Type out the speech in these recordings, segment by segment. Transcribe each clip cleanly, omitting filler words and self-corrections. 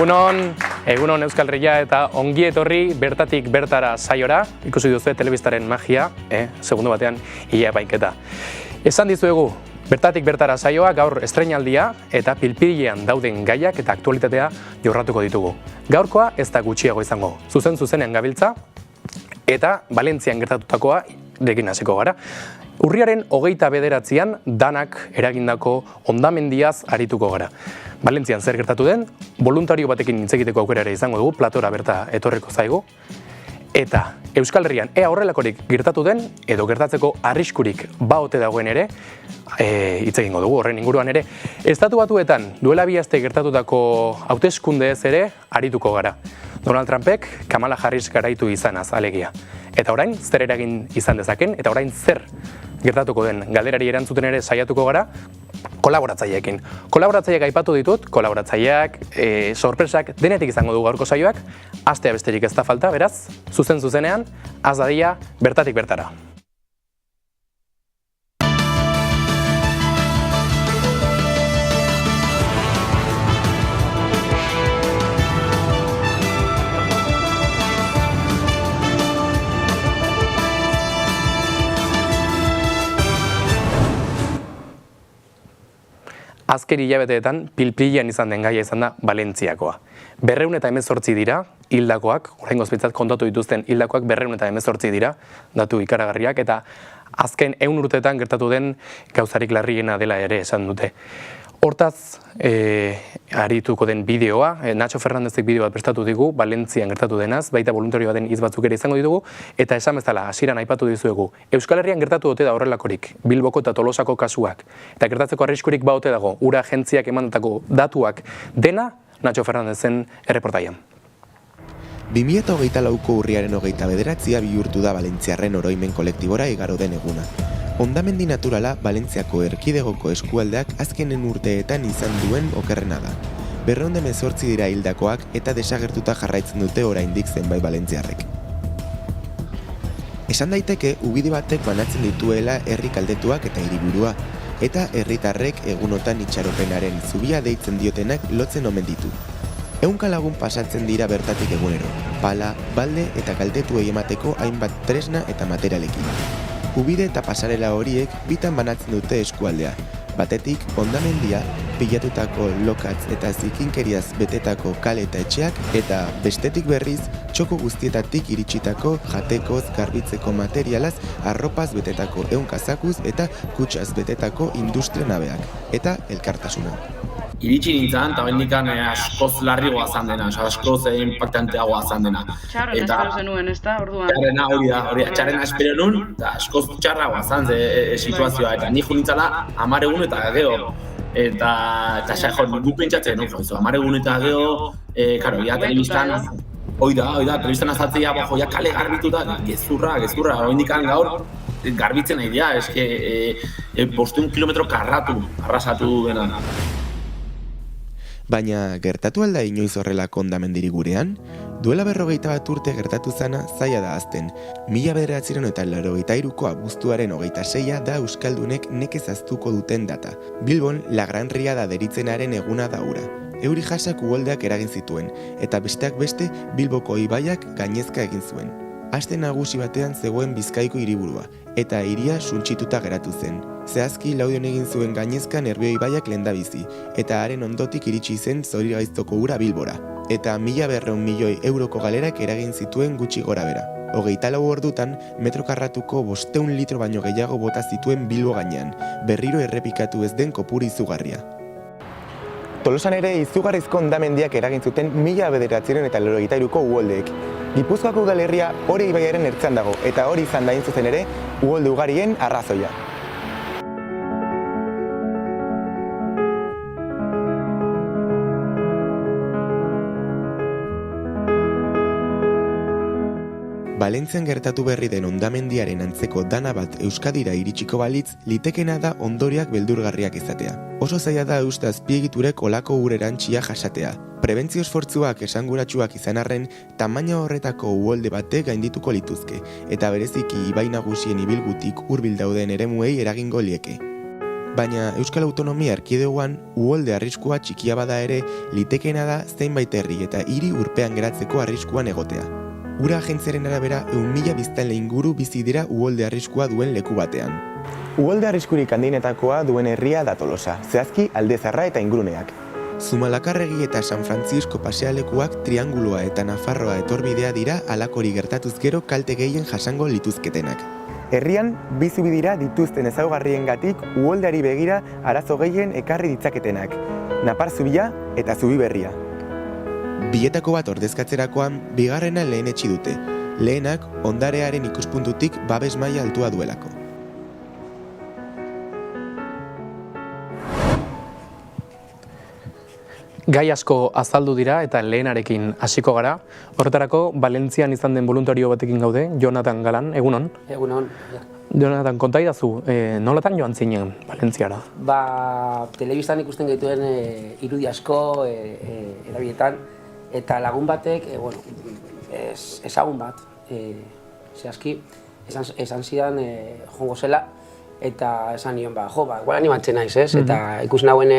Egunon Euskal Herria eta ongi etorri bertatik bertara saiora, ikusi duzu telebistaren magia, segundo batean ia baiketa. Esan dizuegu, bertatik bertara saioa gaur estreinaldia eta pilpilean dauden gaiak eta aktualitatea jorratuko ditugu. Gaurkoa ez da gutxiago izango, zuzenean gabiltza eta Valentzian gertatutakoa dekin hasiko gara. Urriaren 29an danak eragindako hondamendiaz arituko gara. Valentzian zer gertatu den, voluntario batekin hitz egiteko aukera ere izango dugu, platora berta etorriko zaigu. Eta Euskal Herrian ea horrelakorik gertatu den, edo gertatzeko arriskurik baote dagoen ere, hitz egingo dugu horren inguruan ere. Estatu Batuetan duela 2 aste gertatutako hauteskundeez ere arituko gara. Donald Trumpek Kamala Harris garaitu izanaz alegia. Eta orain zer eragin izan dezaken, eta orain zer gertatuko den galderari erantzuten ere saiatuko gara, kolaboratzaileekin. Kolaboratzaileak aipatu ditut, kolaboratzaileak, sorpresak, denetik izango du gaurko saioak, astea besterik ez da falta, beraz, zuzenean, az dadila bertatik bertara. Azken hilabeteetan pilpilean izan den gaia izan da Valentziakoa. 218 dira hildakoak, oraingoz behintzat kontatu dituzten hildakoak 218 dira, datu ikaragarriak, eta azken 100 urteetan gertatu den gauzarik larriena dela ere esan dute. Hortaz, arituko den bideoa, Nacho Fernandezek bideo bat prestatu digu, Valentzian gertatu denaz, baita voluntarioa den hitz batzuk ere izango ditugu, eta esan bezala, hasieran aipatu dizuegu, Euskal Herrian gertatu dute da horrelakorik, Bilboko eta Tolosako kasuak, eta gertatzeko arriskurik baote dago, ura agentziak emandako datuak dena, Nacho Fernandezen erreportaian. 2024ko urriaren 29 bihurtu da Valentziarren oroimen kolektibora igaro den eguna. Hondamendi naturala Valentziako erkidegoko eskualdeak azkenen urteetan izan duen okerrena da. 218 dira hildakoak eta desagertuta jarraitzen dute oraindik zenbait valentziarrek. Esan daiteke ubide batek banatzen dituela herri kaldetuak eta hiriburua, eta herritarrek egunotan itxaropenaren zubia deitzen diotenak lotzen omen ditu. 100 lagun pasatzen dira bertatik egunero, pala, balde eta kaltetuei emateko hainbat tresna eta materialekin. Ubide eta pasarela horiek bitan banatzen dute eskualdea. Batetik, hondamendia, pilatutako lokatz eta zikinkeriaz betetako kale eta etxeak, eta bestetik berriz, txoko guztietatik iritsitako jatekoz garbitzeko materialaz, arropaz betetako 100 kazakuz eta kutsaz betetako industria nabeak, eta elkartasuna. Iritsi nintzen, eta bendikan askoz larrigoa zan dena, askoz impactanteagoa zan dena. Txarrena espero zenuen, ez da, orduan? Txarrena, hori da, txarrena espero nuen, eta askoz txarragoa zan situazioa, eta nik nintzala 10 egun eta gero. Eta gu pentsatzen, 10 egun eta gero, ja, telebistan, hoi da, telebistan azatzea, ja, kale garbituta, gezurra, hori indikan gaur, garbitzen nahi dira, eske, 500 kilometro arrasatu dena. Baina gertatu alda inoiz horrelako hondamendirik gurean? Duela 41 urte gertatu zana zaila da azten. 1983ko abuztuaren 26a da euskaldunek nekez ahaztuko duten data. Bilbon La Gran Riada deritzenaren eguna da hura. Euri jasak uholdeak eragin zituen, eta besteak beste Bilboko ibaiak gainezka egin zuen. Aste nagusi batean zegoen Bizkaiko hiriburua, eta hiria suntsituta geratu zen. Zehazki Laudion egin zuen gainezka Nerbio ibaiak lehendabizi, eta haren ondotik iritsi zen Zorigaiztoko ura Bilbora, eta 1.200 milioi euroko galerak eragin zituen gutxi gora bera. 24 ordutan, metro karratuko 500 litro baino gehiago bota zituen Bilbo gainean, berriro errepikatu ez den kopuru izugarria. Tolosan ere izugarrizko hondamendiak eragin zuten 1983ko uholdeek. Gipuzkoako udalerria Ore ibaiaren ertzean dago, eta hori izan da hain zuzen ere uholde ugarien arrazoia. Valentzian gertatu berri den hondamendiaren antzeko dana bat Euskadira iritsiko balitz, litekena da ondoriak beldurgarriak izatea. Oso zaila da euste azpiegiturek olako urerantxia jasatea. Prebentzio esfortzuak esanguratsuak izan arren, tamaina horretako uholde batek gaindituko lituzke, eta bereziki ibai nagusien ibilgutik hurbil dauden eremuei eragingo lieke. baina Euskal Autonomia Erkidegoan uholde arriskua txikia bada ere, litekeena da zeinbait herri eta hiri urpean geratzeko arriskuan egotea. Ura agentziaren arabera 100.000 biztanle inguru bizi dira uholde arriskua duen leku batean. Uholde arriskurik handienetakoa duen herria da Tolosa, zehazki Aldezarra eta inguruneak. Zumalakarregi eta San Francisco pasealekuak Trianguloa eta Nafarroa etorbidea dira halakori gertatuz gero kalte gehien jasango lituzketenak. Herrian, bi zubi dira dituzten ezaugarriengatik uholdeari begira arazo gehien ekarri ditzaketenak. Napar zubia eta zubi berria. Bietako bat ordezkatzerakoan, bigarrena lehenetsi dute. Lehenak, ondarearen ikuspuntutik babes maila altua duelako. Gai asko azaldu dira eta lehenarekin hasiko gara. Horretarako, Valentzian izan den voluntario batekin gaude, Jonathan Galan, egunon? Egunon. Jonathan, konta idazu, nolatan joan zinen Valentziara? Telebistan ikusten gaituen irudi asko erabilietan, eta lagun batek, ezagun bat, zehazki, esan zidan jongo zela, eta esan nion, igual animatzen naiz, ez? Eta ikusi nauen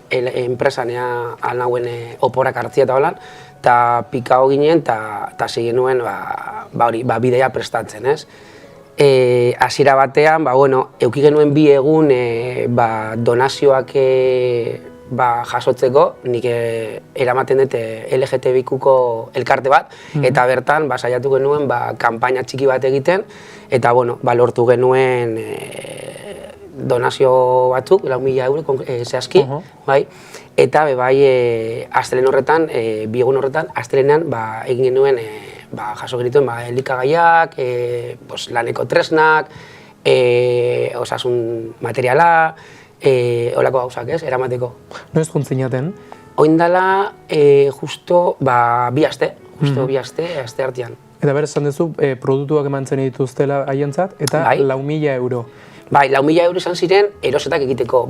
enpresanea, nauen oporak hartzia eta holan, eta pikao ginen, eta segin nuen, bidea prestatzen, ez? Hasiera batean, eduki genuen bi egun donazioak jasotzeko, nik eramaten dut LGTBIQko elkarte bat, eta bertan saiatu genuen kanpaina txiki bat egiten, eta lortu genuen donazio batzuk, 4.000 euro zehazki, eta astelehen horretan, bi egun horretan, astelenean egin genuen jaso genituen elikagaiak, laneko tresnak, osasun materiala, holako gauzak, ez, eramateko. Noiz juntzinaten? Oindala, justo bi aste artean. Eta ber, esan duzu, produktuak emantzen dituztela haientzat, eta 4.000 euro. 4.000 euro izan ziren erosetak egiteko,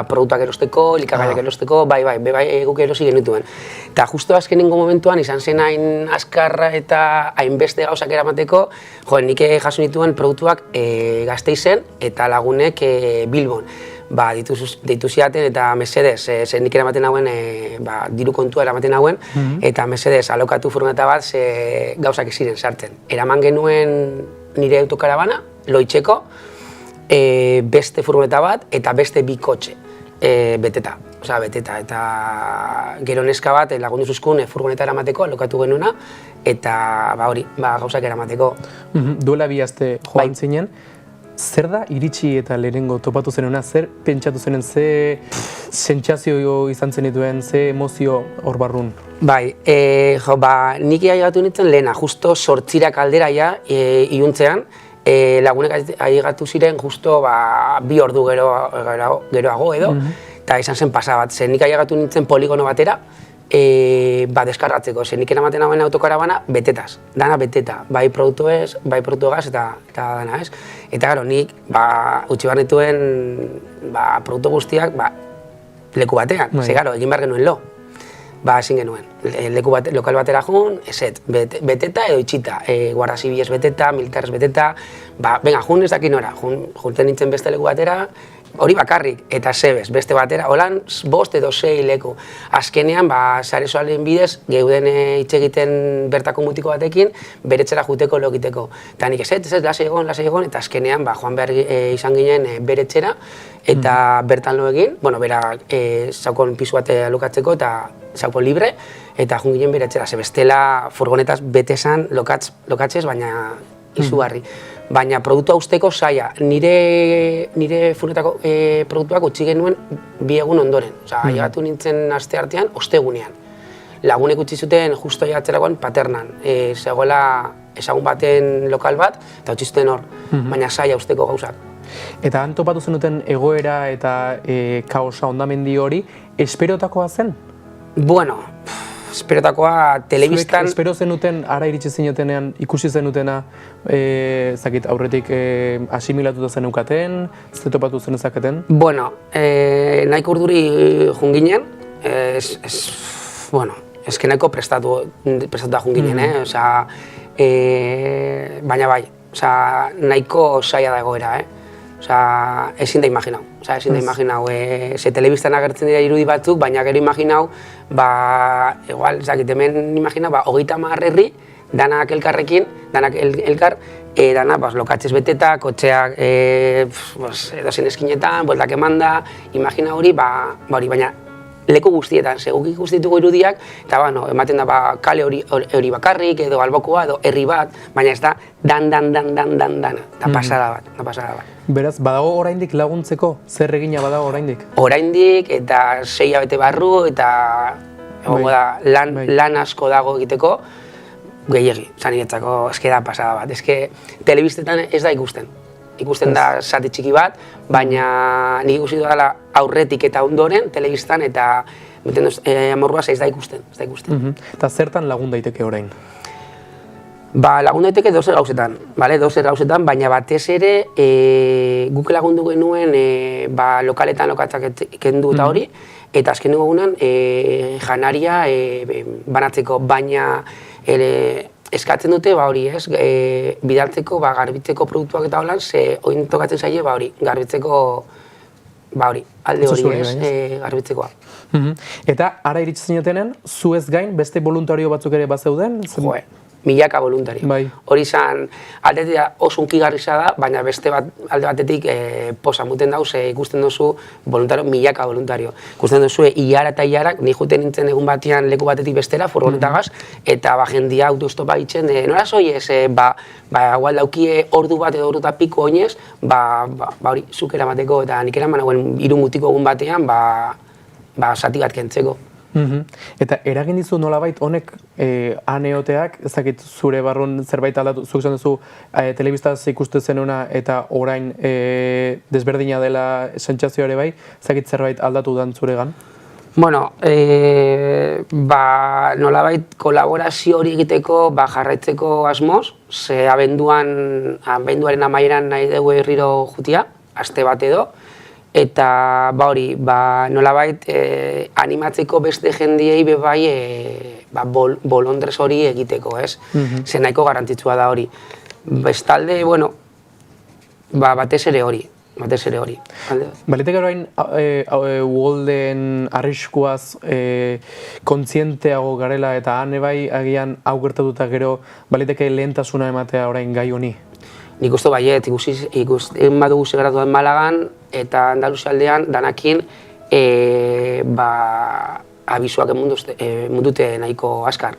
produktuak erosteko, elikagaiak erosteko, guk erosi genituen. Eta justo azkenengo momentuan izan zen hain azkarra eta hainbeste gauzak eramateko, nik jaso nituen produktuak Gasteizen eta lagunek Bilbon. Deitu ziaten eta mesedez, nik eramaten hauen, diru kontua eramaten hauen, eta mesedez alokatu furgoneta bat gauzak ziren sartzen. Eraman genuen nire autokarabana, Loitzeko, beste furgoneta bat eta beste bi kotxe beteta. Eta gero neska bat lagundu zuzkun furgoneta eramateko, alokatu genuena, eta gauzak eramateko. Duela bi aste joan zinen, zer da iritsi eta lehenengo topatu zenuna, zer pentsatu zenen, ze sentsazio izan zenituen, ze emozio hor barrun? Nik aigatu nintzen lehena, justo 8 aldera iluntzean, lagunek aigatu ziren justo 2 ordu geroago edo, eta izan zen pasa bat, nik aigatu nintzen poligono batera, deskargatzeko, nik eramaten hauen autokarabana betetaz, dana beteta, bai produktuagaz eta dana, ez? Eta gero, nik utzi behar nituen produktu guztiak leku batean, ze gero, egin behar genuen lo. Ezin genuen, lokal batera jun, beteta edo itxita, guarda zibilez beteta, militarrez beteta, jun ez daki nora, junten nintzen beste leku batera, hori bakarrik, eta zebez, beste batera, holan 5 edo 6 leku. Azkenean, sare sozialen bidez, geuden hitz egiten bertako mutiko batekin, beretzera juteko lokiteko. Eta nik ez, lasai egon, eta azkenean, joan behar izan ginen beretzera, eta bertan lo egin, bera zaukon pisu bat alokatzeko, eta zaukon libre, eta jun ginen beretzera. Bestela furgonetaz betezan lokatzez, baina izugarri. Baina produktua usteko zaila, nire furgonetako produktuak utzi genuen 2 egun ondoren. Aigatu nintzen aste artean, ostegunean. Lagunek utzi zuten justo aigatzerakoan Paternan. Zegoela ezagun baten lokal bat, eta utzi zuten hor, baina zaila usteko gauzak. Eta han topatu zenuten egoera eta kaosa hondamendi hori, esperotakoa zen? Esperotakoa telebistan... Zuek espero zenuten, ara iritsi zinetenean, ikusi zenutena, aurretik asimilatuta zenukaten, ze topatu zenezaketen? Nahiko urduri jun ginen, nahiko prestatuta jun ginen, baina nahiko zaila da egoera, Osea, ezin da imaginau. Osea, ezin da imaginau. Ze telebistan agertzen dira irudi batzuk, baina gero imaginau, igual, ezakit, hemen imaginau, 30 herri, danak elkarrekin, danak elkar, danak lokatzez beteta, kotxeak edozein eskinetan, bueltak emanda, imagina hori, baina leku guztietan, seguk ikustitugu irudiak, eta ematen da kale hori bakarrik, edo albokoa, edo herri bat, baina ez da dana, eta pasada bat. Beraz, badago oraindik laguntzeko? Zer egina badago oraindik? Oraindik, eta 6 hilabete barru, eta lan asko dago egiteko, gehiegi, zaniretzako eske da pasada bat. Eske telebistetan ez da ikusten. Ikusten da zati txiki bat, baina nik ikusi dudala aurretik eta ondoren telebistan eta amorruaz ez da ikusten. Eta zertan lagun daiteke orain? Lagun daiteke dozer gauzetan, baina batez ere guk lagundu genuen lokaletan lokatzak kendu eta hori, eta azken egunean janaria banatzeko, baina eskatzen dute hori, bidaltzeko, garbitzeko produktuak eta holan, ze oin tokatzen zaie, garbitzeko, alde hori, garbitzekoa. Eta ara iritsi zinetenen, zuez gain, beste voluntario batzuk ere bazeuden? Joe, milaka voluntario. Hori izan, aldetik oso unkigarrisa da, baina beste alde batetik posa muten dauz, ikusten duzu milaka voluntario. Ikusten duzu, hilara eta hilarak, ni juten nintzen egun batean leku batetik bestera, furgonetagaz, eta jendia autostopa itzen, nola zoiez, igual daukie ordu bat edo ordu eta piko oinez, hori, zuk eramateko, eta nik eraman hauen 3 mutiko egun batean, zati bat kentzeko. Eta eragin dizu nolabait honek aneoteak, ez dakit zure barrun zerbait aldatu, zuk esan duzu telebistaz ikusten zenuna eta orain desberdina dela sentsazioa ere bai, ez dakit zerbait aldatu dan zuregan? Bueno, nolabait kolaborazio hori egiteko jarraitzeko asmoz, ze abenduaren amaieran nahi dugu herriro jutia, aste bat edo, eta nolabait animatzeko beste jendiei bebai bolondrez hori egiteko, ez? Ze nahiko garrantzitsua da hori. Bestalde, batez ere hori. Baliteke orain uholden arriskuaz kontzienteago garela eta han ebai agian hau gertatuta gero baliteke lehentasuna ematea orain gai honi? Nik uste baiet, ikusten badugu segratuan Malagan eta Andaluzialdean danakin abisuak mundute nahiko askar.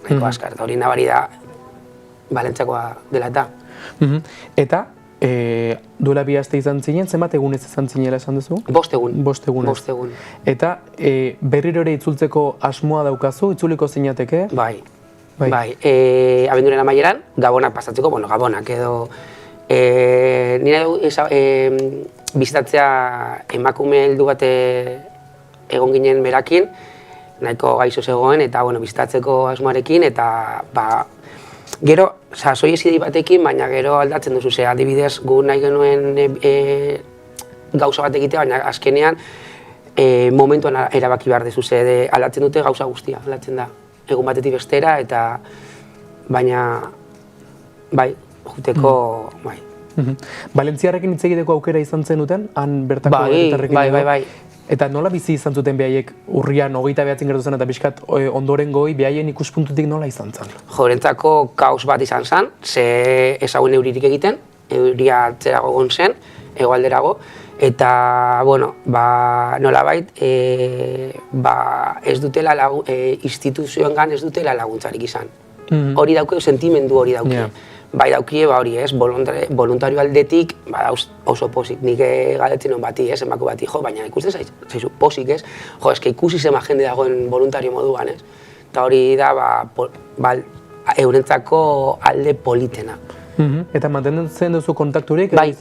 Eta hori nabari da Balentzakoa dela eta. Eta duela 2 aste izan zinen, zenbat egunez izan zinela esan duzu? 5 egun. 5 egunez. Eta berriro ere itzultzeko asmoa daukazu, itzuliko zinateke? Bai. Abenduaren amaieran, Gabonak pasatzeko, Gabonak edo nire bizitatzea emakume heldu bat egon ginen berakin, nahiko gaixo zegoen eta bizitatzeko asmoarekin eta gero, soi ezidei batekin, baina gero aldatzen duzu, ze adibidez gu nahi genuen gauza bat egitea, baina azkenean momentuan erabaki behar dezu, ze aldatzen dute gauza guztia, aldatzen da. Egun batetik bestera, eta baina, juteko, Valentziarrekin hitz egiteko aukera izan zenuten, han bertako herritarrekin edo? Bai. Eta nola bizi izan zuten behaiek urrian 29 gertu zen eta pixkat ondoren goi behaien ikuspuntutik nola izan zen? Jorentzako kaos bat izan zen, ze ezagun euririk egiten, euria atzerago egon zen, hegoalderago, eta, nolabait, ez dutela, instituzioengan ez dutela laguntzarik izan. Hori dauke, sentimendu hori dauke. Bai daukie, hori ez, voluntario aldetik, oso posik, nik galdetzen hon bati, emako bati, baina ikusten zaizu, posik ez, eske ikusi zema jende dagoen voluntario moduan, ez. Eta hori da, eurentzako alde politena. Eta mantentzen duzu kontakturik? Bai.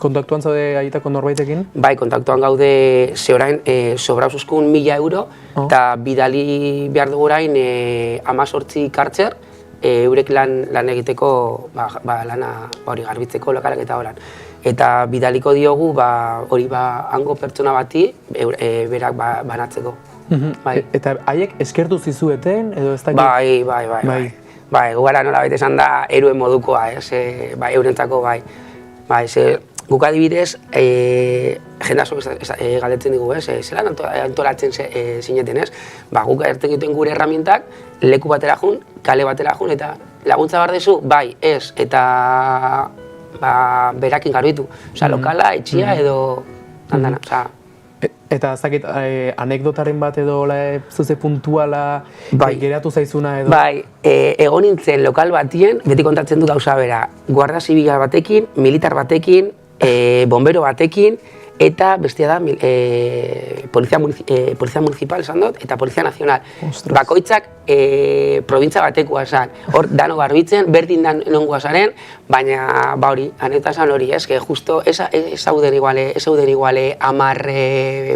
Kontaktuan zaude aietako norbaitekin? Bai, kontaktuan gaude ze orain sobrauzuzkun 1.000 euro eta bidali behar dugu orain 18 kartzer eurek lan egiteko lana hori garbitzeko lokalak eta horan. Eta bidaliko diogu hori hango pertsona bati berak banatzeko. Eta haiek eskertu zizueten edo ez dakit? Bai. Gara nolabait esan da eruen modukoa, eurentzako bai. guk adibidez, jende asko galdetzen digu, zelan antolatzen zineten, ez? Guk erten dituen gure herramientak, leku batera jun, kale batera jun, eta laguntza behar dezu, bai, ez, eta berakin garbitu. Lokala, etxia edo andana, Eta zakit, anekdotaren bat edo zuze puntuala geratu zaizuna edo? Bai, egon nintzen lokal batien, beti kontatzen du gauza bera, guardia zibila batekin, militar batekin, bombero batekin, eta bestia da polizia municipal esan dut, eta polizia nazional. Bakoitzak probintza batekoa esan. Hor, dano garbitzen, berdin nongoa zaren, baina hori, aneta esan hori, eske, justo, ez zauden iguale 10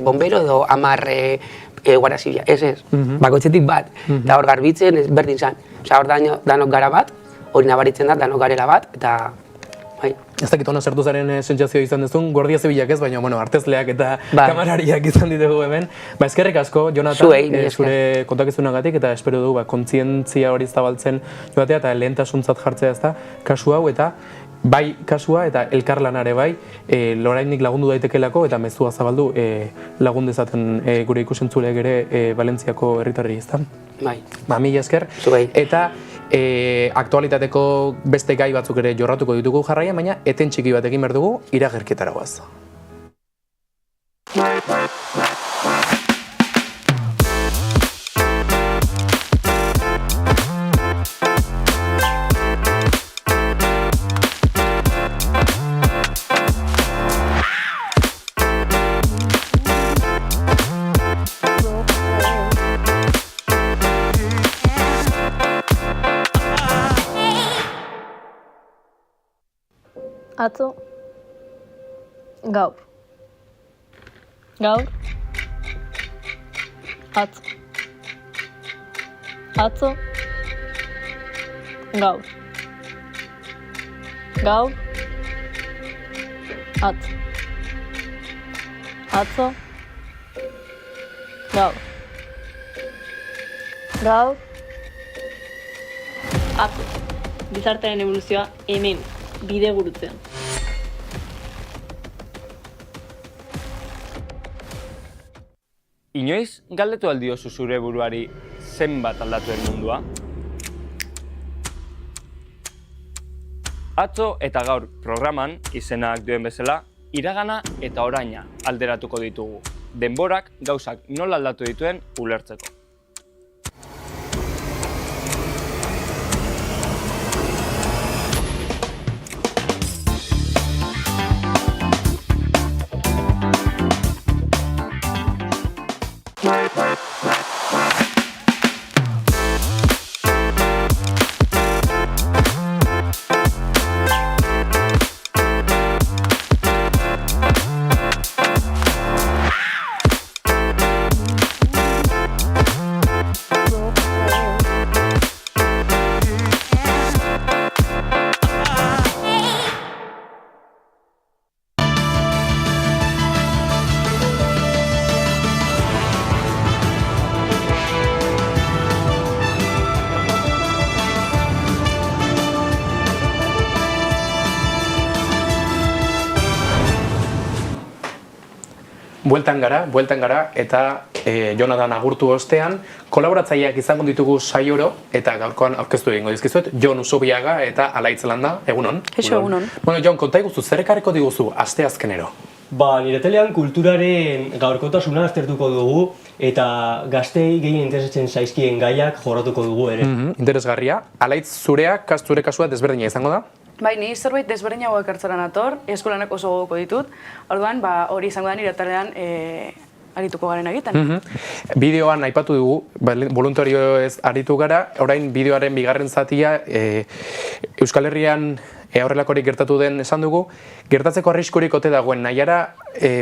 bombero edo 10 guardia zibila, ez. Bakoitzetik bat, eta hor garbitzen berdin zan. Hor danok gara bat, hori nabaritzen da, danok garela bat, eta Ez dakit hona zertu zaren sentsazio izan duzun, Guardia Zibilak ez, baina artezleak eta kamarariak izan ditugu hemen. Eskerrik asko, Jonatan, zure kontakizunagatik, eta espero du kontzientzia hori zabaltzen joatea eta lehentasuntzat jartzea ez da, kasu hau eta bai kasua eta elkarlanare bai, lorainik lagundu daitekelako eta mezua zabaldu lagun dezaten gure ikusentzuleek ere Valentziako herritarrei ez da. Bai. Mila esker. Eta aktualitateko beste gai batzuk ere jorratuko ditugu jarraian, baina eten txiki bat egin behar dugu iragerketara goaz. Atzo, gaur, atzo, gaur, gizartearen evoluzioa hemen, bide gurutzean. Inoiz galdetu aldiozu zure buruari zenbat aldatuen mundua? Atzo eta gaur programan izenak duen bezala, iragana eta oraina alderatuko ditugu. Denborak gauzak nola aldatu dituen ulertzeko. Bueltan gara, eta Jonatan agurtu ostean, kolaboratzaileak izango ditugu saioro, eta gaurkoan aurkeztu egingo dizkizuet, Jon Usubiaga eta Alaitz Landa, egunon? Eixo, egunon. Bueno, Jon, konta iguzu, zer ekarriko diguzu asteazkenero? Nire telean kulturaren gaurkotasuna aztertuko dugu, eta gaztei gehien interesatzen zaizkien gaiak jorratuko dugu ere. Interesgarria. Alaitz, zure kasua desberdina izango da? Bai, ni zerbait desberdinago ekartzera nator, eskolanak oso gogoko ditut, orduan hori izango da nire taldean arituko garen egiten. Bideoan aipatu dugu, voluntarioez aritu gara, orain bideoaren bigarren zatia Euskal Herrian aurrelakorik gertatu den esan dugu, gertatzeko arriskurik ote dagoen Naiara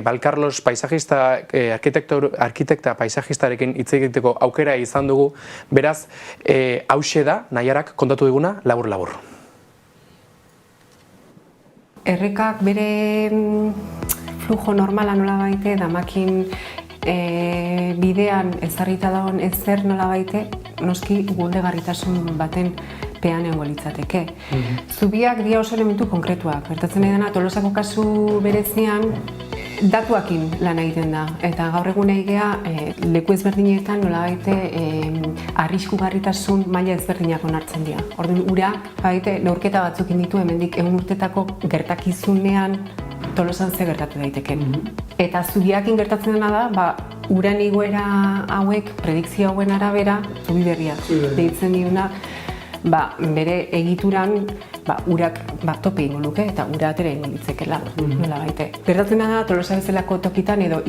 Balkarlos paisajista, arkitekta paisajistarekin hitz egiteko aukera izan dugu, beraz, hauxe da Naiarak kontatu diguna labur-labur. Errekak bere flujo normala nola baite, damakin bidean ezarrita dagoen ezer nola baite, noski guldegarritasun baten pean egongo litzateke. Zubiak dira oso elementu konkretuak. Gertatzen dena Tolosako kasu berezian datuakin lan egiten da. Eta gaur egun egea leku ezberdinetan nolabait arriskugarritasun maila ezberdinak onartzen dira. Orduan ura neurketa batzuk ditu hemendik 100 urtetako gertakizunean Tolosan ze gertatu daiteke. Eta zubiakin gertatzen dena da, uran igoera hauek, predikzio hauen arabera, zubi berriak deitzen diuna, bere egituran urak tope ingo luke eta ura atera ingo litzekela. Gertatzen da Tolosa bezalako tokitan edo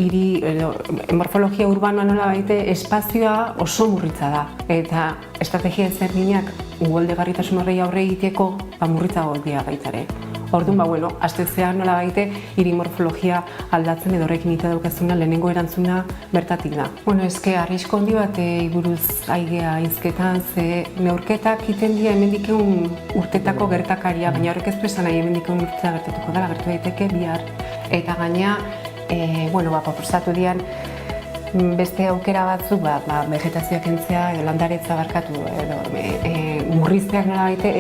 morfologia urbanoa nola baite espazioa oso murritza da. Eta estrategia ezberdinak uholdegarritasun horrei aurre egiteko murritzago dira baitare. Orduan, astetzea nola baite hiri morfologia aldatzen edo horrekin ite daukazuna lehenengo erantzuna bertatik da. Eske arrisko handi bat buruz aigea hizketan, ze neurketak iten dira hemendik 100 urtetako gertakaria, baina horrek ez du esan nahi hemendik 100 urteta gertatuko dela, gertu daiteke bihar. Eta gaina, proposatu dian beste aukera batzuk, vegetazioa kentzea, edo landaretza barkatu, edo murrizteak nola baite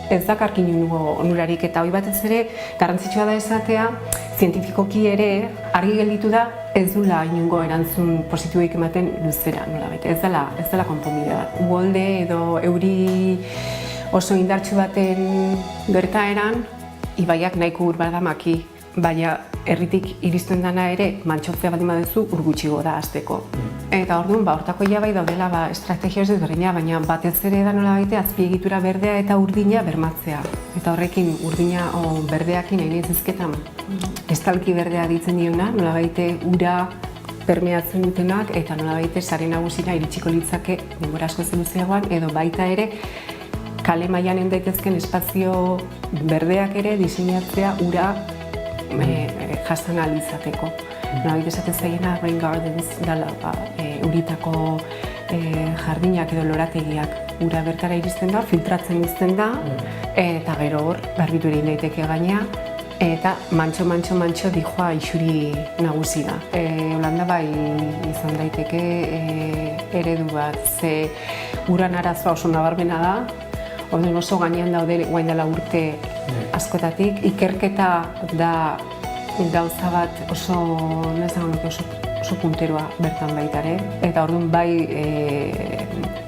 ez dakarkin inungo onurarik, eta hori batez ere garrantzitsua da esatea, zientifikoki ere argi gelditu da ez dula inungo erantzun positiboik ematen luzera, nolabait. Ez dela konponbide bat. Uholde edo euri oso indartsu baten gertaeran, ibaiak nahiko ur badamaki, baina herritik iristen dana ere mantxotzea baldin baduzu ur gutxigo da hasteko. Eta orduan, hortako bai daudela estrategia ezberdina, baina batez ere da nolabait azpiegitura berdea eta urdina bermatzea. Eta horrekin urdina berdeakin nahi nezizketan estalki berdea ditzen diona, nolabait ura permeatzen dutenak eta nolabait sare nagusira iritsiko litzake denbora asko luzeagoan, edo baita ere kale mailan daitezken espazio berdeak ere diseinatzea ura jasan ahal izateko. Nolabait esaten zaiena rain gardens dela uritako jardinak edo lorategiak ura bertara iristen da, filtratzen uzten da, eta gero hor garbitu egin daiteke gaina, eta mantxo dijoa isuri nagusi da. Holanda bai izan daiteke eredu bat, ze uran arazoa oso nabarmena da, orduan oso gainean daude guain dela urte askotatik, ikerketa da gauza bat oso punteroa bertan baitare. Eta orduan bai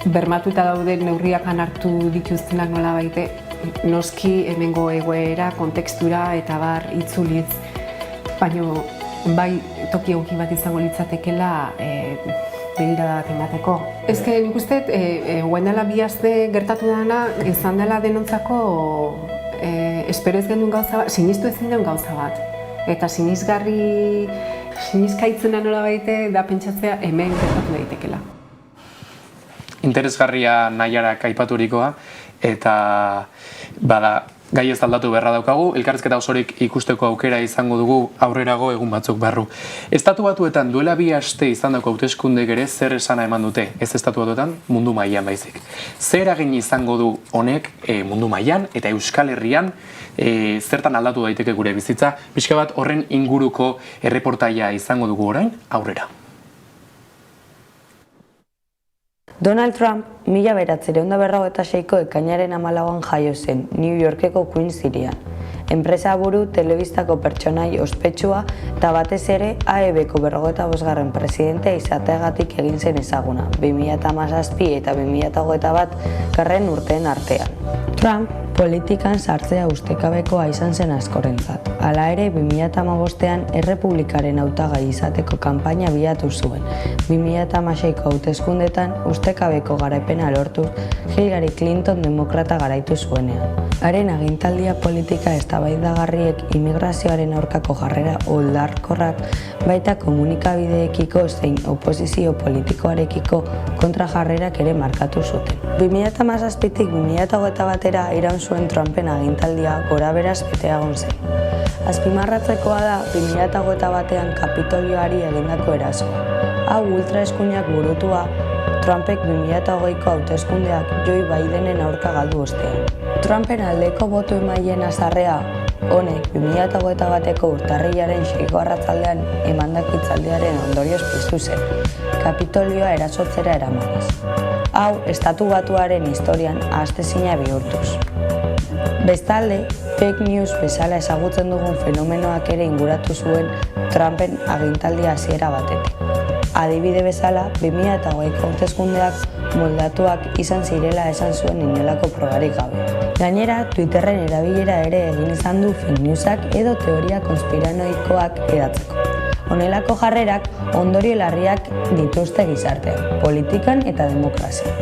bermatuta daude neurriak hartu dituztenak nola baite, noski hemengo egoera, kontekstura eta bar itzuliz, baina bai toki egoki bat izango litzatekela begirada bat emateko. Nik uste, guain dela bi aste gertatu dena, izan dela denontzako espero ez gendun gauza bat, sinistu ezin den gauza bat. Eta sinizkaitzena nola baite da pentsatzea hemen gertatu daitekela. Interesgarria Naiarak aipaturikoa, eta gai ez aldatu beharra daukagu, elkarrizketa osorik ikusteko aukera izango dugu aurrerago egun batzuk barru. Estatu Batuetan duela 2 aste izandako hauteskundek ere zer esana eman dute, ez Estatu Batuetan mundu mailan baizik. Zer eragin izango du honek mundu mailan eta Euskal Herrian zertan aldatu daiteke gure bizitza, pixka bat horren inguruko erreportaia izango dugu orain aurrera. Donald Trump 1946ko ekainaren 14an jaio zen New Yorkeko Queens hirian. Enpresa buru, telebistako pertsonai ospetsua eta batez ere AEB-ko 45. presidentea izateagatik egin zen ezaguna, 2017 eta 2021 urteen artean. Trump politikan sartzea ustekabekoa izan zen askorentzat. Hala ere, 2015an Errepublikaren hautagai izateko kanpaina bilatu zuen. 2016ko hauteskundetan ustekabeko garaipena lortu Hillary Clinton demokrata garaitu zuenean. Haren agintaldia politika eztabaidagarriek immigrazioaren aurkako jarrera oldarkorrak baita komunikabideekiko zein oposizio politikoarekiko kontrajarrerak ere markatu zuten. 2017tik 2021era iraun zuen Trumpen agintaldia goraberaz bete egon zen. Azpimarratzekoa da 2021an Kapitolioari egindako erasoa. Hau ultraeskuinak burutua Trumpek 2020ko hauteskundeak Joe Bidenen aurka galdu ostean. Trumpen aldeko boto emaileen azarrea Honek 2021ko urtarrilaren 6. arratzaldean emandako hitzaldiaren ondorioz piztu zen, Kapitolioa erasotzera eramanez. Hau, Estatu Batuaren historian ahaztezina bihurtuz. Bestalde, fake news bezala ezagutzen dugun fenomenoak ere inguratu zuen Trumpen agintaldia hasiera batetik. Adibide bezala, 2020ko hauteskundeak moldatuak izan zirela esan zuen inolako probarik gabe. Gainera, Twitterren erabilera ere egin izan du fake newsak edo teoria konspiranoikoak hedatzeko. Honelako jarrerak ondorio larriak dituzte gizartean, politikan eta demokrazian.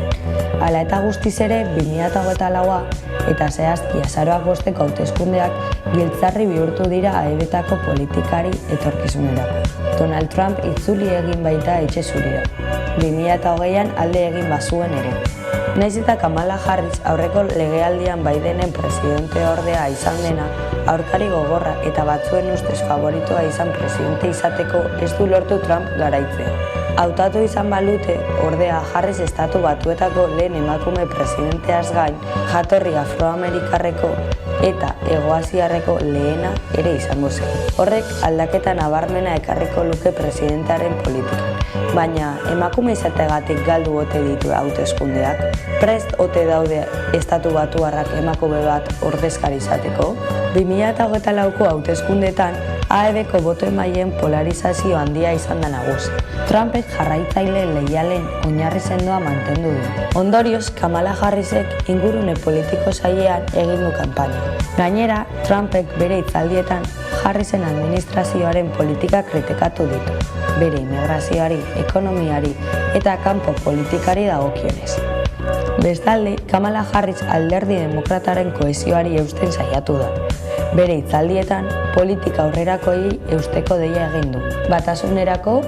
Hala eta guztiz ere, 2024a eta zehazki azaroak 5ko hauteskundeak giltzarri bihurtu dira AEBetako politikari etorkizunerako. Donald Trump itzuli egin baita etxe zurira. 2020an alde egin bazuen ere. Naiz eta Kamala Harris aurreko legealdian Bidenen presidente ordea izan dena, aurkari gogorra eta batzuen ustez favoritoa izan presidente izateko ez du lortu Trump garaitzea. Hautatu izan balute, ordea Harris Estatu Batuetako lehen emakume presidenteaz gain, jatorri afroamerikarreko eta hegoasiarreko lehena ere izango zen. Horrek aldaketa nabarmena ekarriko luke presidentearen politikan. Baina emakume izategatik galdu ote ditu hauteskundeak, prest ote daude Estatu Batuarrak emakume bat ordezkari izateko? 2024ko hauteskundeetan AEBko boto emaileen polarizazio handia izan da nagusi. Trumpek jarraitzaile leialen oinarri sendoa mantendu du. Ondorioz, Kamala Harrisek ingurune politiko sailean egin du kanpaina. Gainera, Trumpek bere hitzaldietan Harrisen administrazioaren politika kritikatu ditu, bere immigrazioari, ekonomiari eta kanpo politikari dagokionez. Bestalde, Kamala Harris alderdi demokrataren kohesioari eusten saiatu da. Bere hitzaldietan, politika aurrerakoei eusteko deia egin du. Batasunerako,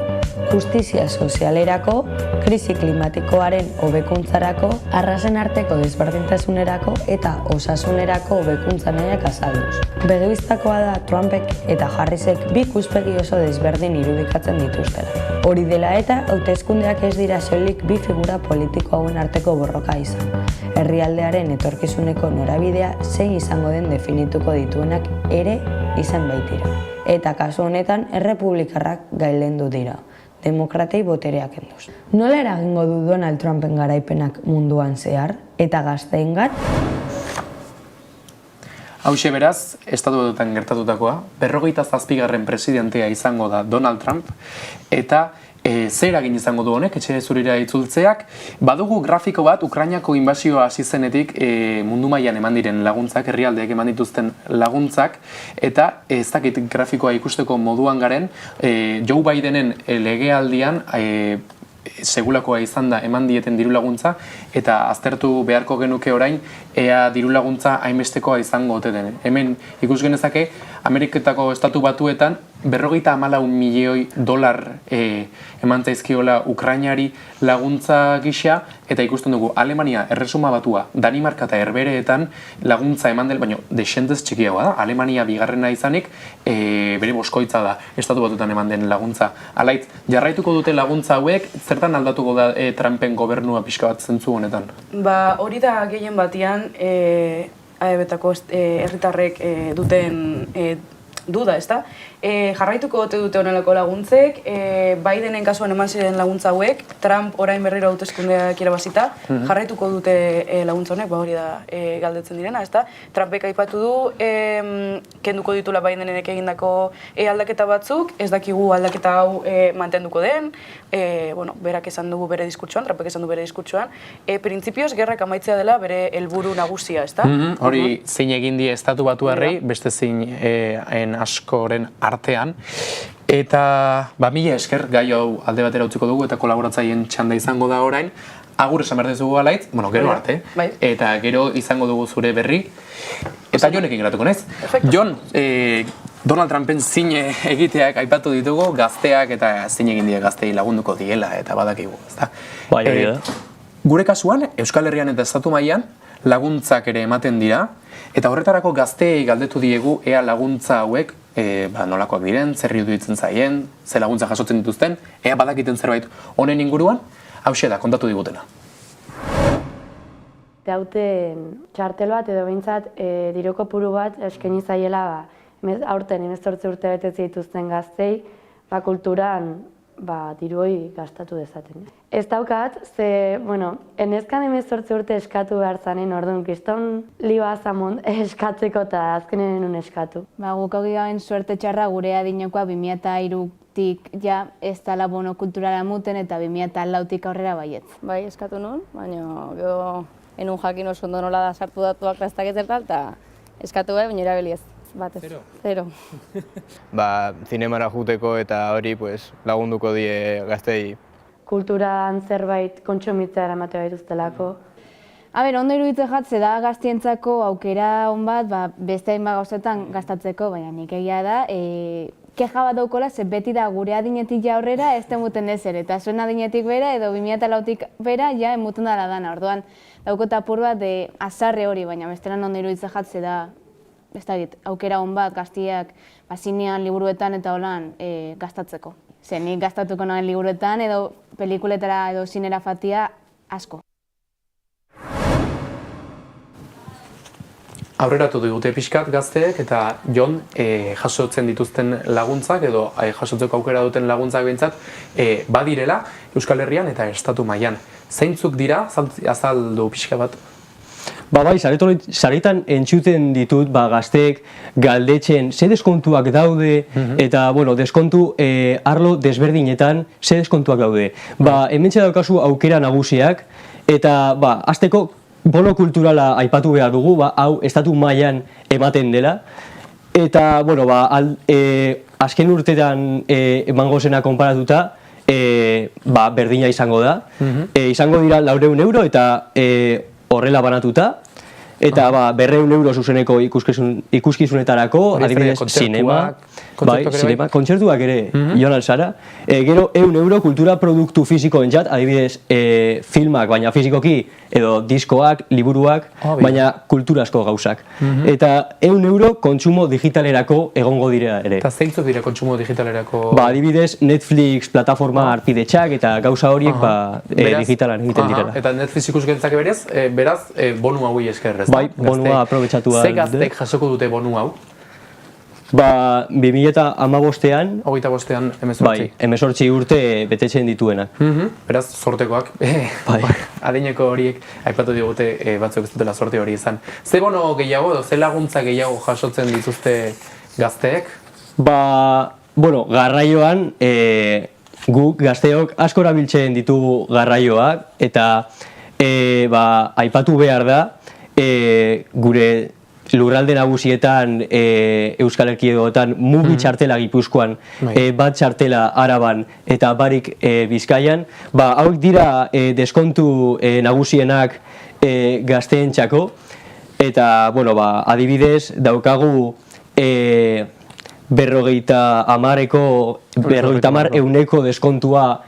justizia sozialerako, krisi klimatikoaren hobekuntzarako, arrazen arteko desberdintasunerako eta osasunerako hobekuntza nahiak azalduz. Begibistakoa da Trumpek eta Harrisek bi ikuspegi oso desberdin irudikatzen dituztela. Hori dela eta hauteskundeak ez dira soilik bi figura politiko hauen arteko borroka izan. Herrialdearen etorkizuneko norabidea zein izango den definituko dituenak ere izan baitira. Eta kasu honetan errepublikarrak gailendu dira, demokratei botereak enduz. Nola eragingo du Donald Trumpen garaipenak munduan zehar eta gazteengan? Hauxe beraz, Estatu Batuetan gertatutakoa, 57. presidentea izango da Donald Trump, eta zer eragin izango du honek, etxe zurira itzultzeak. Badugu grafiko bat, Ukrainako inbasioa hasi zenetik mundu mailan eman diren laguntzak, herrialdeek eman dituzten laguntzak, eta ez dakit grafikoa ikusteko moduan garen, Joe Bidenen legealdian segulakoa izan da eman dieten diru laguntza, eta aztertu beharko genuke orain ea diru laguntza hainbestekoa izango ote den. Hemen ikus genezake Ameriketako Estatu Batuetan $54 milioi eman zaizkiola Ukrainari laguntza gisa, eta ikusten dugu Alemania, Erresuma Batua, Danimarka eta Herbehereetan laguntza eman del, baina desentez txikiagoa da. Alemania bigarrena izanik bere boskoitza da Estatu Batuetan eman den laguntza. Alaitz, jarraituko dute laguntza hauek, zertan aldatuko da Trumpen gobernua pixka bat zentzu honetan? Ba, hori da gehien batian AEBetako herritarrek duten duda, ezta? Jarraituko dute honelako laguntzek, Bidenen kasuan eman ziren laguntza hauek, Trump orain berriro hauteskundeak irabazita, jarraituko dute laguntza honek, hori da galdetzen direna, ezta? Trumpek aipatu du, kenduko ditula Bidenek egindako aldaketa batzuk, ez dakigu aldaketa hau mantenduko den, berak esan dugu bere diskurtsoan, Trumpek esan du bere diskurtsoan, printzipioz gerrak amaitzea dela bere helburu nagusia, ezta? Hori zein egin die Estatu Batuarrei, beste zein askoren artean, eta mila esker gai hau alde batera utziko dugu eta kolaboratzaileen txanda izango da orain. Agur esan behar dezugu alaitz, gero arte, eta gero izango dugu zure berri, eta Jonekin geratuko naiz. Jon, Donald Trumpen zine egiteak aipatu ditugu, gazteak eta zine egin die gaztei lagunduko diela eta badakigu, ezta? Bai, hori da. Gure kasuan, Euskal Herrian eta Estatu mailan laguntzak ere ematen dira, eta horretarako gazteei galdetu diegu ea laguntza hauek nolakoak diren, zer iruditzen zaien, ze laguntza jasotzen dituzten, ea badakiten zerbait honen inguruan, hauxe da, kontatu digutena. dauten txartel bat edo behintzat diru kopuru bat eskaini zaiela aurten 18 urte betetze dituzten gaztei kulturan diru hori gastatu dezaten. Ez daukat, ze, enezkan 18 urte eskatu behar zanen, orduan, kriston liba azamont eskatzeko eta azkenen nun eskatu. Guk hau gaben suerte txarra gure adinekoa 2003-tik ja ez dala bono kulturala muten eta 2004-tik aurrera baietz. Bai, eskatu nun, baina gero enun jakin oso ondo nola da sartu datuak lastak ezertal, eta eskatu bai, baina erabili ez. Batez. Zero. Zinemara juteko eta hori lagunduko die gaztei. Kulturan zerbait kontsumitzea eramatea baituztelako. Ondo iruditzen jatze da gaztientzako aukera on bat, beste hainbat gauzetan gastatzeko, baina nik egia da, keja bat daukola, ze beti da gure adinetik ja aurrera ez temuten ezer, eta zuen adinetik bera edo 2004-tik bera ja emuten dala dana. Orduan, daukot apur bat azarre hori, baina besteran ondo iruditzen jatze da, ez da aukera hon bat gaztiak zinean, liburuetan eta holan gastatzeko. Zer, nik gastatuko nahen liburuetan edo pelikuletara edo zinera fatia asko. Aurreratu digute pixkat gazteek eta Jon jasotzen dituzten laguntzak edo jasotzeko aukera duten laguntzak behintzat badirela Euskal Herrian eta estatu mailan. Zeintzuk dira, azaldu pixka bat? Bai, saretan entzuten ditut gazteek galdetzen ze deskontuak daude eta, deskontu arlo desberdinetan ze deskontuak daude. Hementxe daukazu aukera nagusiak eta, hasteko bono kulturala aipatu behar dugu, hau estatu mailan ematen dela. Eta, azken urtetan emango zena konparatuta, berdina izango da. Izango dira 400 euro eta horrela banatuta, eta 200 euro zuzeneko ikuskizunetarako, adibidez, zinema, kontzertuak ere, Jon Alzara. Gero 100 euro kultura produktu fisiko entzat, adibidez, filmak, baina fisikoki, edo diskoak, liburuak, baina kulturazko gauzak. Eta 100 euro kontsumo digitalerako egongo dira ere. Eta zeintzuk dira kontsumo digitalerako? Adibidez, Netflix plataforma arpidetxak eta gauza horiek digitalan egiten direla. Eta Netflix ikuskentzak beraz, bonu hau eskerrez. Bai, bonua aprobetxatu. Ze gaztek jasoko dute bonu hau? 2015an... 25an, 18 urte betetzen dituenak. Beraz, sortekoak. Adineko horiek, aipatu digute batzuk ez dutela sorte hori izan. Ze bono gehiago edo, ze laguntza gehiago jasotzen dituzte gazteek? Garraioan, guk gazteok asko erabiltzen ditugu garraioak, eta aipatu behar da, gure lurralde nagusietan Euskal Erkidegoetan mugi txartela Gipuzkoan, bat txartela Araban eta barik Bizkaian, hauek dira deskontu nagusienak gazteentzako, eta adibidez daukagu 50% deskontua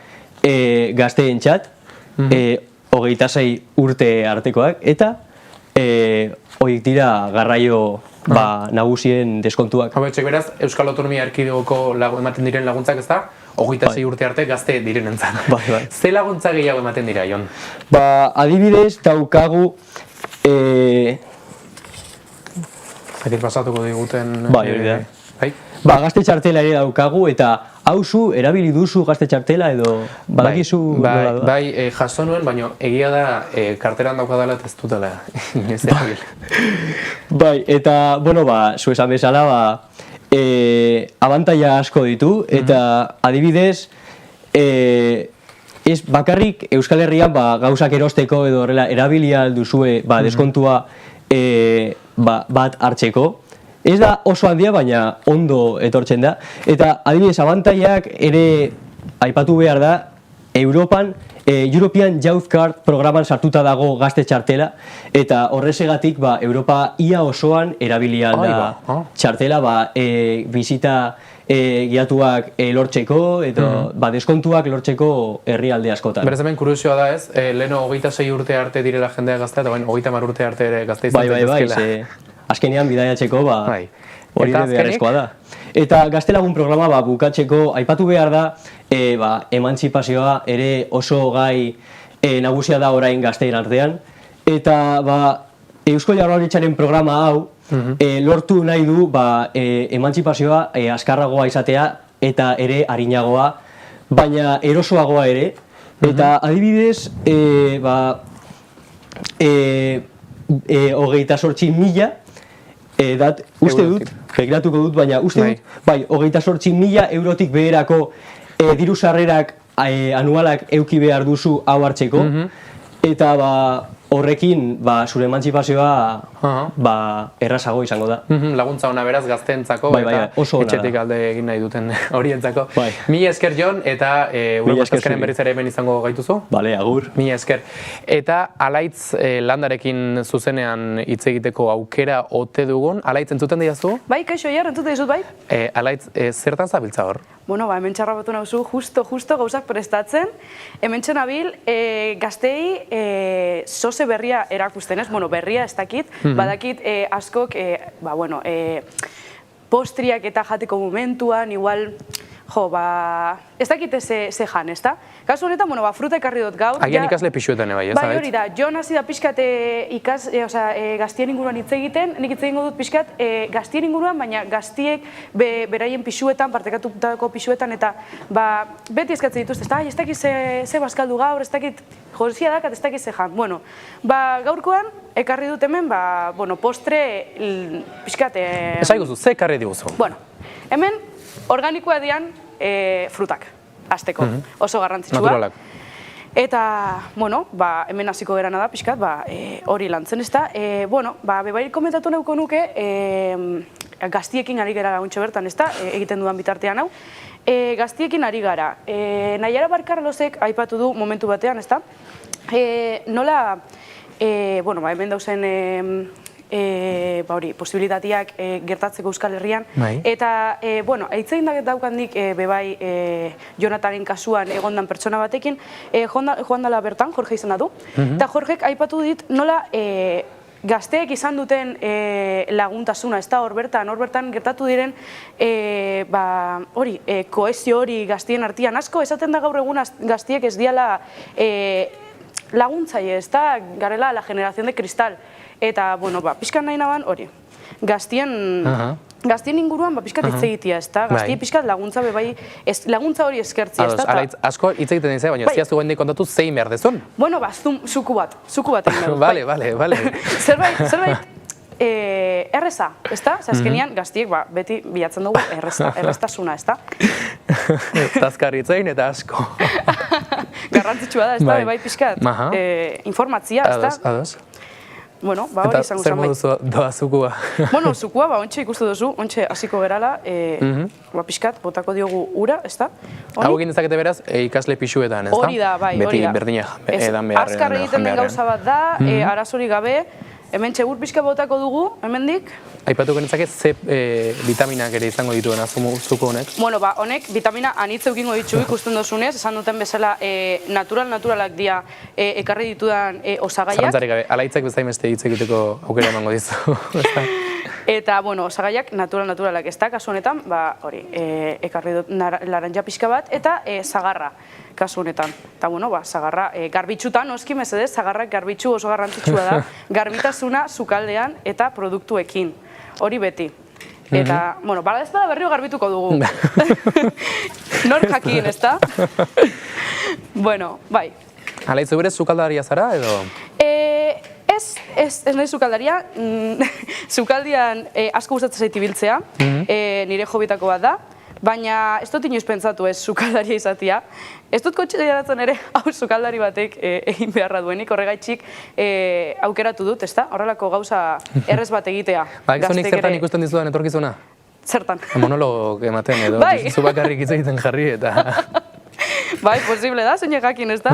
gazteentzat, 26 urte artekoak, eta horiek dira garraio nagusien deskontuak. Beraz, Euskal Autonomia Erkidegoko ematen diren laguntzak ez da, 26 urte arte gazte direnentzat. Ze laguntza gehiago ematen dira, Jon? Adibidez, daukagu... Zakit pasatuko diguten... Gazte txartela ere daukagu eta hauzu erabili duzu gazte txartela edo badakizu... Bai, jaso nuen, baina egia da karteran daukadala eta ez dutela. Eta, zu esan bezala, abantaila asko ditu eta adibidez, ez bakarrik Euskal Herrian gauzak erosteko edo erabili duzue deskontua bat hartzeko. Ez da oso handia, baina ondo etortzen da. Eta adibidez, abantailak ere aipatu behar da, Europan, European Youth Card programan sartuta dago gazte txartela, eta horrezegatik Europa ia osoan erabilia da txartela, bizita giatuak lortzeko, edo deskontuak lortzeko herrialde askotan. Beraz hemen kuriosioa da ez, leheno 26 urte arte direla jendea gaztea, eta 30 urte arte ere gazte izan daitezkela. Azkenean bidaiatzeko hori beharrezkoa da. Eta gaztelagun programa bukatzeko aipatu behar da emantzipazioa ere oso gai nagusia da orain gazteen artean. eta Eusko Jaurlaritzaren programa hau lortu nahi du emantzipazioa azkarragoa izatea eta ere arinagoa, baina erosoagoa ere, eta adibidez, 28.000 uste dut, begiratuko dut, baina uste dut, 28.000 eurotik beherako diru sarrerak anualak eduki behar duzu hau hartzeko, eta horrekin zure emantzipazioa errazago izango da. Laguntza ona beraz gazteentzako eta etxetik alde egin nahi duten horientzako. Mila esker, Jon, eta Urrengo Asteazkenen berriz ere hemen izango gaituzu. Bale, agur. Mila esker. Eta Alaitz landarekin zuzenean hitz egiteko aukera ote dugun. Alaitz entzuten diazu? Bai, kaixo, jar, entzuten dizut, bai? Alaitz, zertan zabiltza hor? Bueno, hemen txarrabatu nauzu, justo gauzak prestatzen. Hemen txenabil, gaztei sose berria erakusten, ez? Bueno, berria ez dakit, badakit askok, postriak eta jateko momentuan, igual, ez dakit ze jan, ez da? Kasu honetan, fruta ekarri dut gaur. Agian ikasle pixuetan bai, ez da? Bai, hori da, Jon hasi da pixkat gaztien inguruan hitz egiten, nik hitz egingo dut pixkat gaztien inguruan, baina gaztiek beraien pixuetan, partekatutako pixuetan, eta beti eskatzen dituzte, ez dakit ze bazkaldu gaur, ez dakit jozia dakat, ez dakit ze jan. Bueno, gaurkoan, ekarri dut hemen, postre pixkat... Ez aiguzu, ze ekarri diguzu? Bueno, hemen organikoa dian frutak, azteko, oso garrantzitsua. Naturalak. Eta, hemen hasiko gerana da, pixkat, hori lantzen ez da. Bebairi komentatu neuko nuke, gaztiekin ari gara gauntxo bertan, ez da, egiten dudan bitartean hau. Gaztiekin ari gara. Naiara Barkarlosek aipatu du momentu batean, ez da. Nola, hemen dauzen posibilitateak gertatzeko Euskal Herrian. Eta, eitzein daukandik bebai Jonathanen kasuan egondan pertsona batekin, joan dela bertan, Jorge izan du. Eta Jorgek aipatu dit nola gazteek izan duten laguntasuna, ez da, hor bertan gertatu diren kohesio hori gaztien artean asko, esaten da gaur egun gaztiek ez diala laguntzaile, ez da, garela la generación de cristal. Eta, pixkat nahi naban hori, gaztien inguruan pixkat hitz egitea, ez da, gaztien pixkat laguntza bebai, laguntza hori eskertzia, ez da. Alaitz, asko hitz egiten ditzen, baina ziaztu guen kontatu zein behar dezun? Zuku bat egin behar. Bale. Zerbait, erreza, ez da? Azkenean, gaztiek beti bilatzen dugu erreztasuna, ez da? Tazkarri hitz egin eta asko. Garrantzitsua da, ez da, bebai pixkat, informatzia, ez da? Ados. Bueno, hori izango zen bai. Eta zer moduzu doa zukua? Zukua, ontxe ikustu duzu, ontxe hasiko gerala, pixkat, botako diogu ura, ez da? Hau egin dezakete beraz, ikasle pixuetan, ez da? Hori da, bai, hori da. Beti berdina edan beharren. Azkar egiten den gauza bat da, arazori gabe, hemen txegur pixka botako dugu, hemendik. Aipatu genitzake ze vitaminak ere izango dituen zuko honek? Honek vitamina anitz eukingo ditu ikusten dozunez, esan duten bezala naturalak dira ekarri ditudan osagaiak. Zalantzarik gabe, Alaitzak bezain beste hitz egiteko aukera emango dizu. Eta, osagaiak naturalak ez da, kasu honetan, ekarri dut laranja pixka bat, eta zagarra, kasu honetan. Eta, zagarra, garbitxutan, noski mesedez, zagarrak garbitxu oso garrantzitsua da, garbitasuna sukaldean eta produktuekin. Hori beti. Eta, bala ez bada berrio garbituko dugu. Nor jakin, ez da? Bai. Alaitz, berez sukaldaria zara, edo? Ez nahi sukaldaria. Sukaldian asko gustatzen zait ibiltzea, nire hobitako bat da. Baina ez dut inoiz pentsatu ez sukaldaria izatea. Ez dut kontsideratzen ere hau sukaldari batek egin beharra duenik, horregaitxik aukeratu dut, ezta? Horrelako gauza errez bat egitea. Gizonik zertan ikusten dizudan etorkizuna? Zertan. Monolog ematen edo, zu bakarrik hitz egiten jarri eta... Bai, posible da, zein jakin, ez da?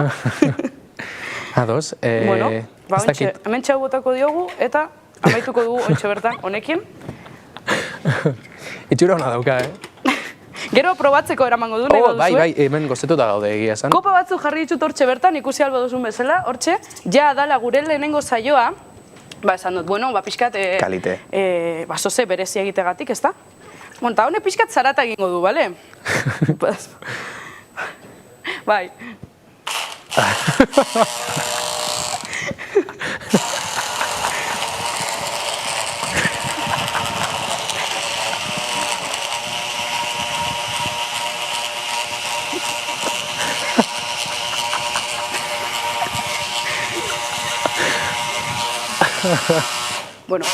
Ados, ez dakit. Hemen txau botako diogu eta amaituko dugu ontxe bertan honekin. Itxura hona dauka, Gero probatzeko eramango du, nahi baduzue. Bai, hemen gozetuta gaude egia esan. Kopa batzuk jarri ditut hortxe bertan, ikusi alba duzun bezala, hortxe, ja dala gure lehenengo saioa, esan dut, pixkat... Kalite. Zoze berezia egitegatik, ez da? Eta honek pixkat zarata egingo du, bale? Bai. Bueno.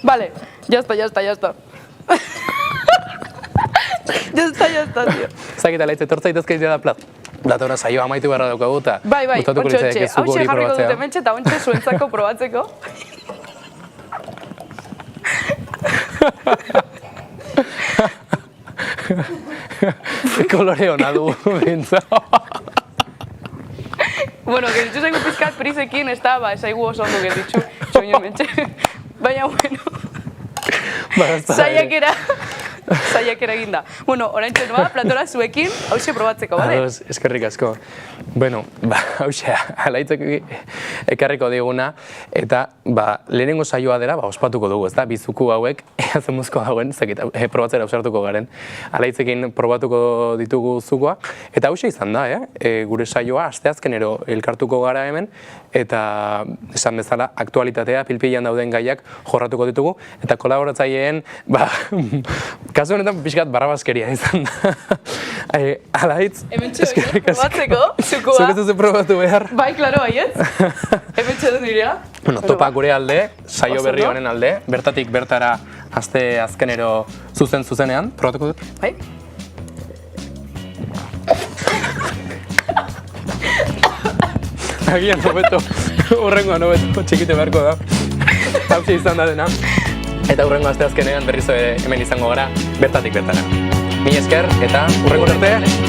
Vale, ya está. Ya está, tío. Zakita laitze tortza itezke da Platora saioa amaitu beharra daukagu eta Bai, gustatuko ontxe, litzaieke zuk hauxe hori jarriko probatzea. dut hementxe eta ontxe zuentzako probatzeko. Kolore hona du, bintza. Bueno, geritxu zaigu pizkat prizekin, ez da, ba, zaigu oso ondo geritxu, soño hementxe. Baina, bueno, saiakera eginda. Bueno, orain txenoa, Platora zuekin, hauxe probatzeko, bale? Ados, eskerrik asko. Bueno, hauxe, alaitzeko ekarriko diguna, eta lehenengo saioa dela, ospatuko dugu, ez da, bizuku hauek, zemuzko dauen, probatzera ausartuko garen, alaitzekin probatuko ditugu zukoa, eta hauxe izan da, gure saioa, asteazkenero elkartuko gara hemen, eta esan bezala, aktualitatea, pilpilan dauden gaiak jorratuko ditugu, eta kolaboratzaileen, kasu honetan pixkat barrabaskeria izan da. Alaitz, eskerrik asko. Probatzeko, zukoa. Zuk ez duzu probatu behar. Bai, klaro, baietz. Hementxe dut nirea. Bueno, topa gure alde, saio berri honen alde, bertatik bertara aste azkenero zuzenean, probatuko dut? Bai. Agian nobeto, hurrengoa nobeto, txikite beharko da. Hauxe izan da dena. Eta hurrengo aste azkenean berriz hemen izango gara, bertatik bertara. Mila esker eta hurrengo arte.